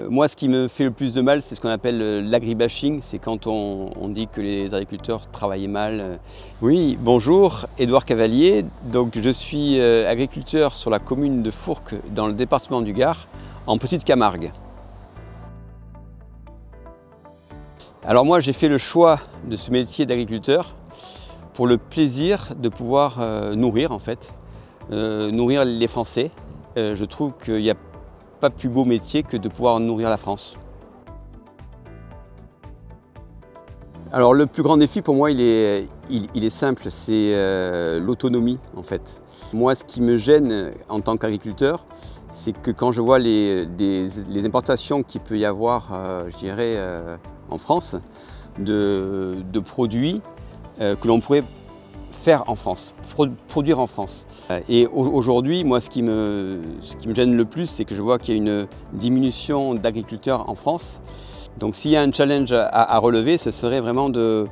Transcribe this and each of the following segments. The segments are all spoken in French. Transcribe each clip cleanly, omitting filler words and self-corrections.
Moi, ce qui me fait le plus de mal, c'est ce qu'on appelle l'agribashing. C'est quand on dit que les agriculteurs travaillent mal. Oui, bonjour, Édouard Cavalier. Donc, je suis agriculteur sur la commune de Fourques, dans le département du Gard, en Petite Camargue. Alors moi, j'ai fait le choix de ce métier d'agriculteur pour le plaisir de pouvoir nourrir, en fait, nourrir les Français. Je trouve qu'il n'y a pas plus beau métier que de pouvoir nourrir la France. Alors le plus grand défi pour moi, il est simple, c'est l'autonomie en fait. Moi, ce qui me gêne en tant qu'agriculteur, c'est que quand je vois les importations qu'il peut y avoir, je dirais, en France, de produits que l'on pourrait faire en France, produire en France. Et aujourd'hui, moi, ce qui me gêne le plus, c'est que je vois qu'il y a une diminution d'agriculteurs en France. Donc s'il y a un challenge à relever, ce serait vraiment de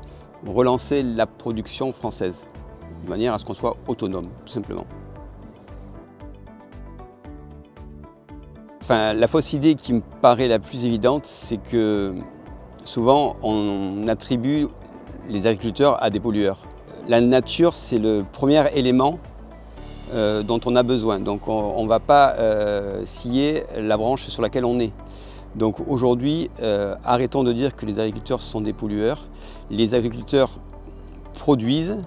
relancer la production française, de manière à ce qu'on soit autonome, tout simplement. Enfin, la fausse idée qui me paraît la plus évidente, c'est que souvent, on attribue les agriculteurs à des pollueurs. La nature, c'est le premier élément dont on a besoin. Donc on ne va pas scier la branche sur laquelle on est. Donc aujourd'hui, arrêtons de dire que les agriculteurs sont des pollueurs. Les agriculteurs produisent,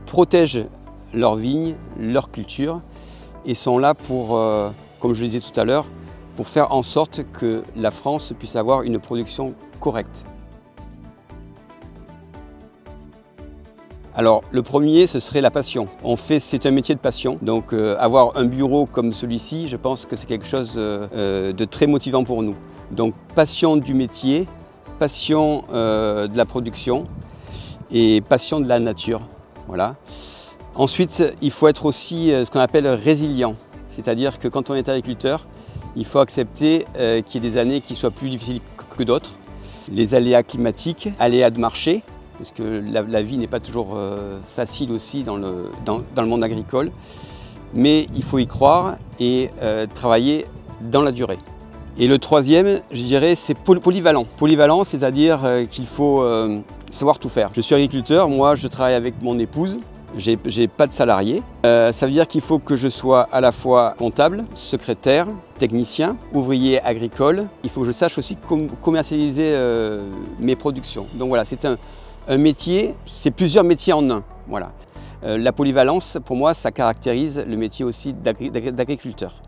protègent leurs vignes, leur culture et sont là pour, comme je le disais tout à l'heure, pour faire en sorte que la France puisse avoir une production correcte. Alors le premier, ce serait la passion. C'est un métier de passion, donc avoir un bureau comme celui-ci, je pense que c'est quelque chose de très motivant pour nous. Donc passion du métier, passion de la production et passion de la nature. Voilà. Ensuite, il faut être aussi ce qu'on appelle résilient, c'est-à-dire que quand on est agriculteur, il faut accepter qu'il y ait des années qui soient plus difficiles que d'autres. Les aléas climatiques, aléas de marché, parce que la vie n'est pas toujours facile aussi dans le monde agricole. Mais il faut y croire et travailler dans la durée. Et le troisième, je dirais, c'est polyvalent. Polyvalent, c'est-à-dire qu'il faut savoir tout faire. Je suis agriculteur, moi je travaille avec mon épouse. J'ai pas de salarié. Ça veut dire qu'il faut que je sois à la fois comptable, secrétaire, technicien, ouvrier agricole. Il faut que je sache aussi commercialiser mes productions. Donc voilà, c'est un métier, c'est plusieurs métiers en un. Voilà. La polyvalence, pour moi, ça caractérise le métier aussi d'agriculteur.